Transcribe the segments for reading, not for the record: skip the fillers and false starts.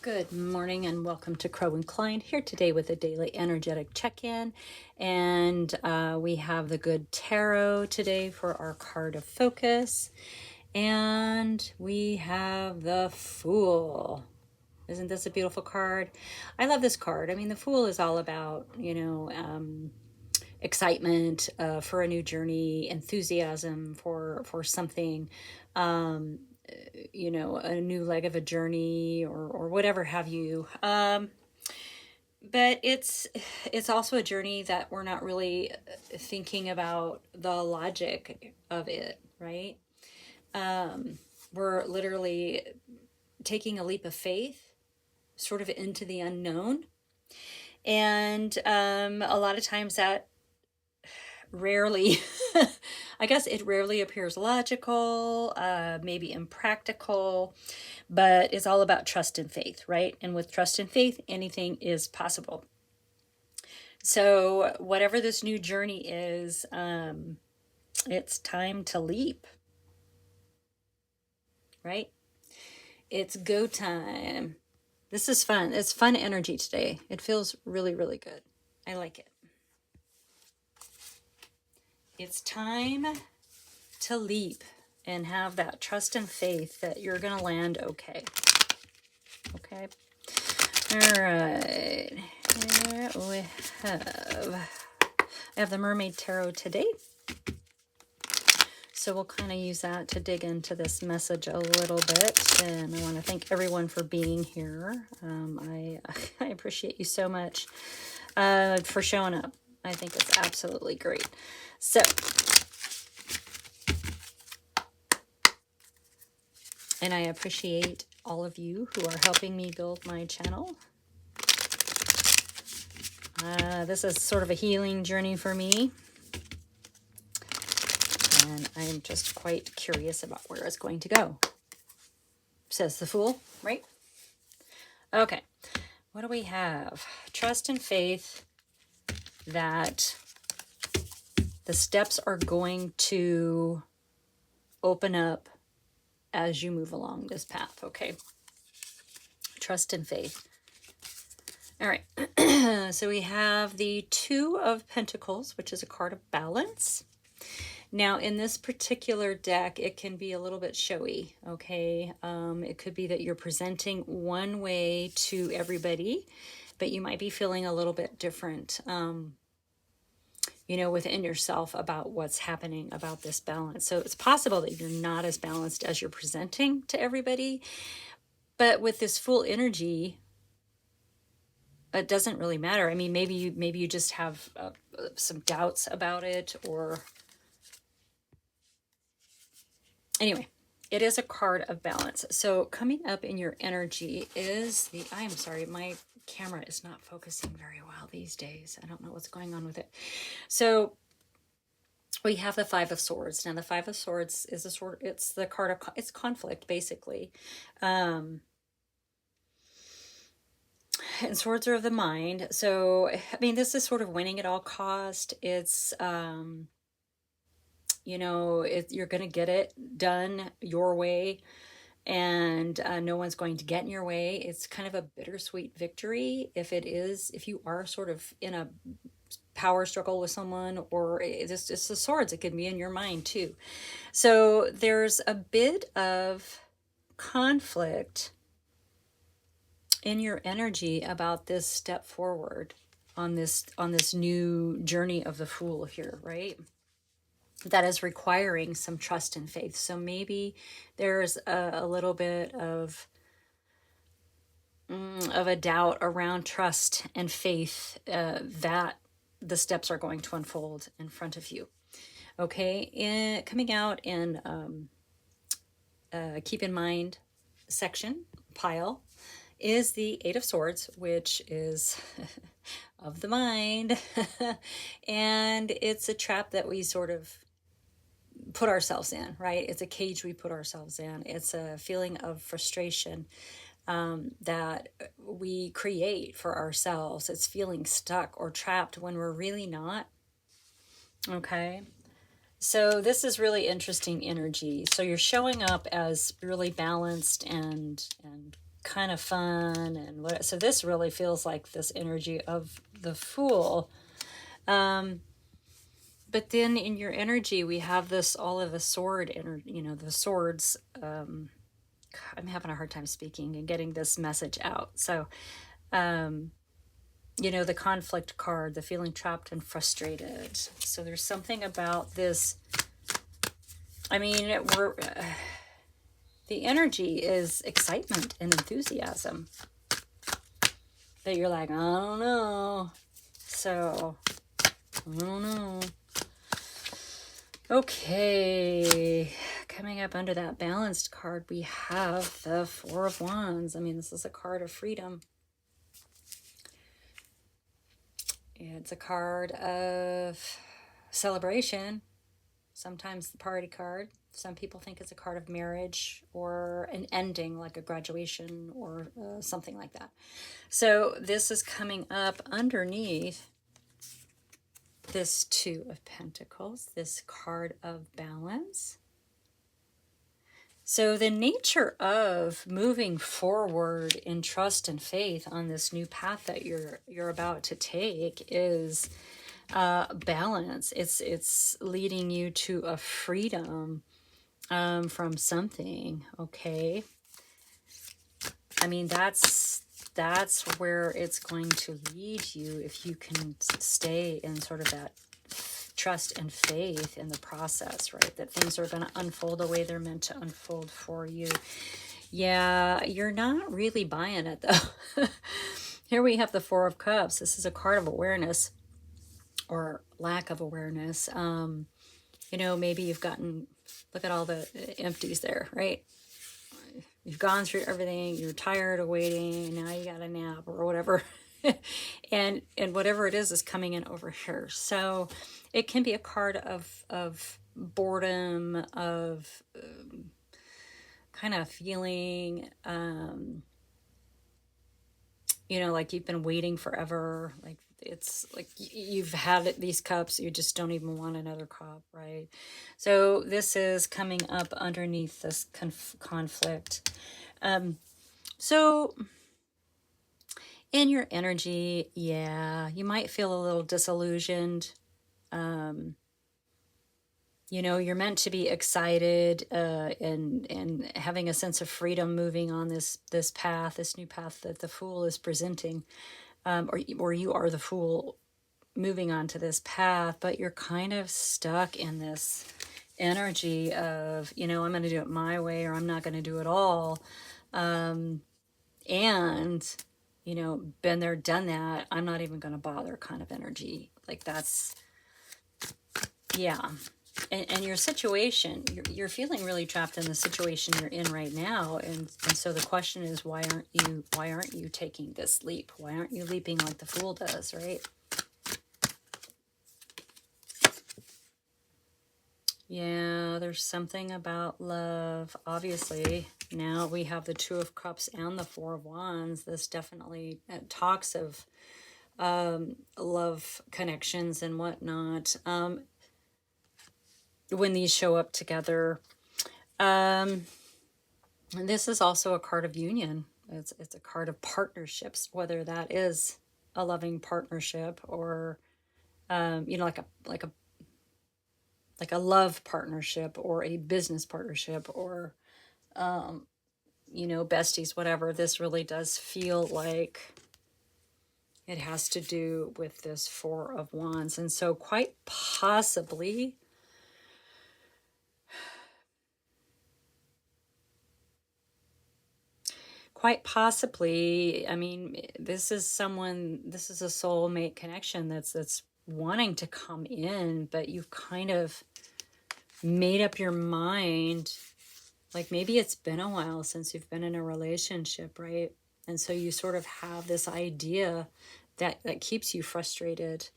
Good morning and welcome to Crow and Klein here today with a daily energetic check-in. And we have the Good Tarot today for our card of focus. And we have the Fool. Isn't this a beautiful card? I love this card. I mean, the Fool is all about, excitement for a new journey, enthusiasm for something. A new leg of a journey or whatever have you. But it's also a journey that we're not really thinking about the logic of it, right? We're literally taking a leap of faith sort of into the unknown. And a lot of times that rarely I guess it rarely appears logical, maybe impractical, but it's all about trust and faith, right? And with trust and faith, anything is possible. So whatever this new journey is, it's time to leap, right? It's go time. This is fun. It's fun energy today. It feels really, really good. I like it. It's time to leap and have that trust and faith that you're going to land okay. Okay. All right. Here we have the Mermaid Tarot today. So we'll kind of use that to dig into this message a little bit. And I want to thank everyone for being here. I appreciate you so much for showing up. I think it's absolutely great. So, and I appreciate all of you who are helping me build my channel. This is sort of a healing journey for me. And I'm just quite curious about where it's going to go. Says the Fool, right? Okay. What do we have? Trust and faith that the steps are going to open up as you move along this path, okay? Trust and faith. All right. So we have the Two of Pentacles, which is a card of balance. Now, in this particular deck, it can be a little bit showy, okay? It could be that you're presenting one way to everybody, but you might be feeling a little bit different, within yourself about what's happening about this balance. So it's possible that you're not as balanced as you're presenting to everybody, but with this Fool energy, it doesn't really matter. I mean, maybe you just have some doubts about it, or anyway, it is a card of balance. So coming up in your energy is I'm sorry, my camera is not focusing very well these days. I don't know what's going on with it. So we have the Five of Swords. Now the Five of Swords is it's the card of, it's conflict basically. And swords are of the mind. So, I mean, this is sort of winning at all cost. It's, you're going to get it done your way, and no one's going to get in your way. It's kind of a bittersweet victory if you are sort of in a power struggle with someone, or it's the swords. It can be in your mind too. So there's a bit of conflict in your energy about this step forward on this new journey of the Fool here, right? That is requiring some trust and faith. So maybe there's a little bit of a doubt around trust and faith that the steps are going to unfold in front of you. Okay, coming out in keep in mind section pile is the Eight of Swords, which is of the mind. And it's a trap that we sort of put ourselves in, right? It's a cage we put ourselves in. It's a feeling of frustration that we create for ourselves. It's feeling stuck or trapped when we're really not. Okay. So this is really interesting energy. So you're showing up as really balanced and kind of fun and what. So this really feels like this energy of the Fool. But then in your energy, we have this all of a sword, the swords. I'm having a hard time speaking and getting this message out. So, the conflict card, the feeling trapped and frustrated. So there's something about this. I mean, the energy is excitement and enthusiasm. That you're like, I don't know. So, I don't know. Okay, coming up under that balanced card, we have the Four of Wands. I mean, this is a card of freedom. It's a card of celebration. Sometimes the party card. Some people think it's a card of marriage or an ending, like a graduation or something like that. So this is coming up underneath this Two of Pentacles, this card of balance. So the nature of moving forward in trust and faith on this new path that you're about to take is balance. It's leading you to a freedom from something. Okay, I mean that's where it's going to lead you if you can stay in sort of that trust and faith in the process, right? That things are going to unfold the way they're meant to unfold for you. Yeah, you're not really buying it though. Here we have the Four of Cups. This is a card of awareness or lack of awareness. Maybe you've gotten, look at all the empties there, right? You've gone through everything, you're tired of waiting, now you got a nap or whatever. and whatever it is coming in over here. So it can be a card of boredom, of kind of feeling, like you've been waiting forever. Like it's like you've had these cups, you just don't even want another cup, right? So this is coming up underneath this conflict. So in your energy, yeah, you might feel a little disillusioned. You're meant to be excited and having a sense of freedom moving on this path, this new path that the Fool is presenting, or you are the Fool moving on to this path, but you're kind of stuck in this energy of, I'm going to do it my way or I'm not going to do it all. And been there, done that. I'm not even going to bother kind of energy. Like that's, yeah. And your situation, you're feeling really trapped in the situation you're in right now. And so the question is, why aren't you taking this leap? Why aren't you leaping like the Fool does, right? Yeah, there's something about love. Obviously, now we have the Two of Cups and the Four of Wands. This definitely talks of love connections and whatnot. When these show up together. And this is also a card of union. It's a card of partnerships, whether that is a loving partnership or, like a love partnership or a business partnership or, besties, whatever. This really does feel like it has to do with this Four of Wands. And so quite possibly, I mean, this is a soulmate connection that's wanting to come in, but you've kind of made up your mind. Like maybe it's been a while since you've been in a relationship, right? And so you sort of have this idea that keeps you frustrated,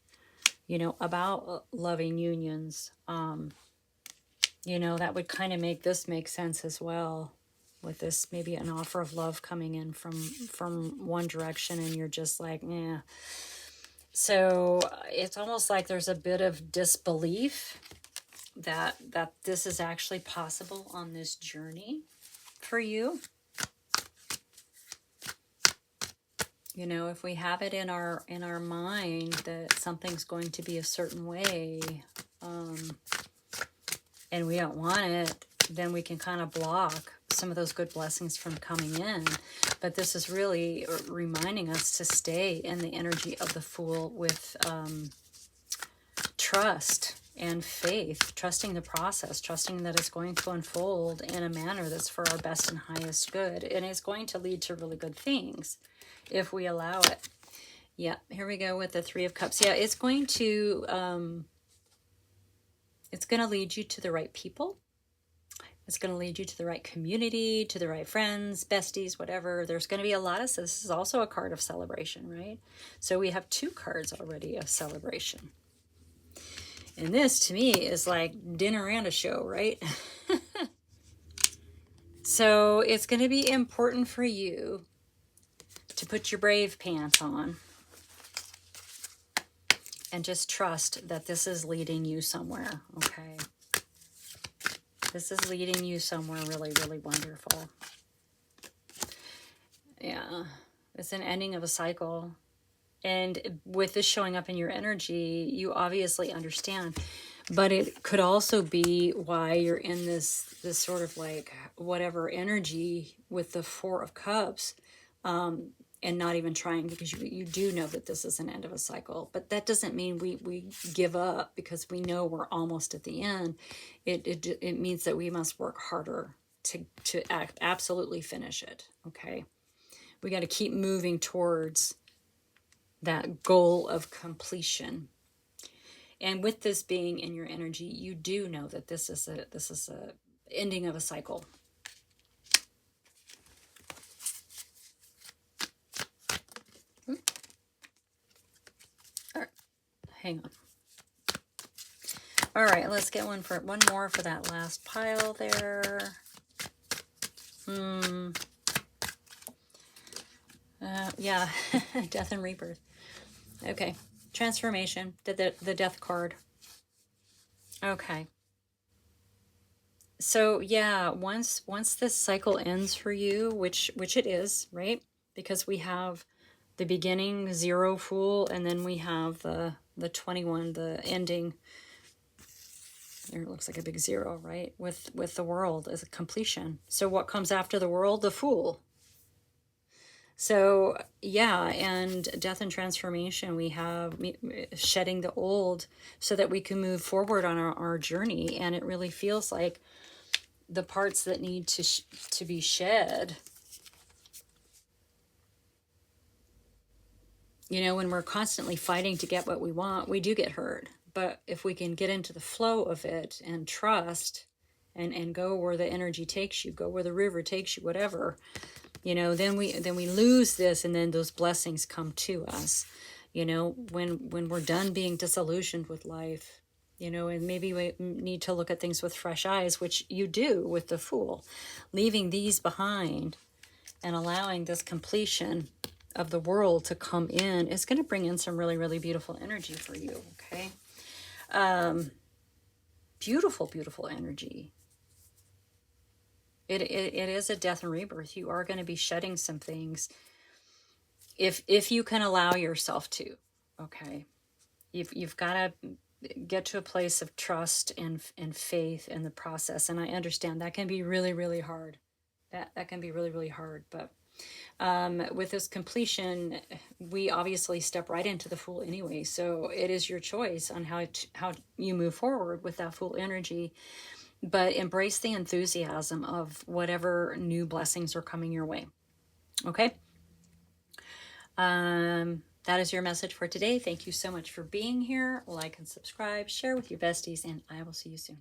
about loving unions. That would kind of make this make sense as well. With this, maybe an offer of love coming in from one direction and you're just like, yeah. So it's almost like there's a bit of disbelief that this is actually possible on this journey for you. You know, if we have it in our mind that something's going to be a certain way, and we don't want it, then we can kind of block some of those good blessings from coming in. But this is really reminding us to stay in the energy of the Fool with trust and faith, trusting the process, trusting that it's going to unfold in a manner that's for our best and highest good, and it's going to lead to really good things if we allow it. Yeah, here we go with the Three of Cups. Yeah, it's going to lead you to the right people. It's going to lead you to the right community, to the right friends, besties, whatever. There's going to be a lot of, this is also a card of celebration, right? So we have 2 cards already of celebration. And this, to me, is like dinner and a show, right? So it's going to be important for you to put your brave pants on and just trust that this is leading you somewhere, okay? This is leading you somewhere really, really wonderful. Yeah, it's an ending of a cycle. And with this showing up in your energy, you obviously understand. But it could also be why you're in this sort of like whatever energy with the Four of Cups, and not even trying, because you do know that this is an end of a cycle. But that doesn't mean we give up because we know we're almost at the end. It means that we must work harder to absolutely finish it, okay? We got to keep moving towards that goal of completion. And with this being in your energy, you do know that this is a ending of a cycle. All right, hang on. All right, let's get one more for that last pile there. Yeah, death and rebirth. Okay, transformation, the death card. Okay. So yeah, once this cycle ends for you, which it is, right? Because we have the beginning 0 Fool, and then we have the 21, the ending. There, it looks like a big 0, right? With the world as a completion. So what comes after the world? The Fool. So yeah, and death and transformation, we have shedding the old so that we can move forward on our journey. And it really feels like the parts that need to be shed, you know, when we're constantly fighting to get what we want, we do get hurt. But if we can get into the flow of it and trust and go where the energy takes you, go where the river takes you, whatever, you know, then we lose this, and then those blessings come to us, you know, when we're done being disillusioned with life, you know, and maybe we need to look at things with fresh eyes, which you do with the Fool, leaving these behind and allowing this completion of the world to come in is going to bring in some really, really beautiful energy for you, okay? Beautiful, beautiful energy. It is a death and rebirth. You are going to be shedding some things if you can allow yourself to, okay? You've got to get to a place of trust and faith in the process. And I understand that can be really, really hard. That can be really, really hard. But with this completion, we obviously step right into the Fool anyway. So it is your choice on how you move forward with that Fool energy. But embrace the enthusiasm of whatever new blessings are coming your way. Okay? That is your message for today. Thank you so much for being here. Like and subscribe, share with your besties, and I will see you soon.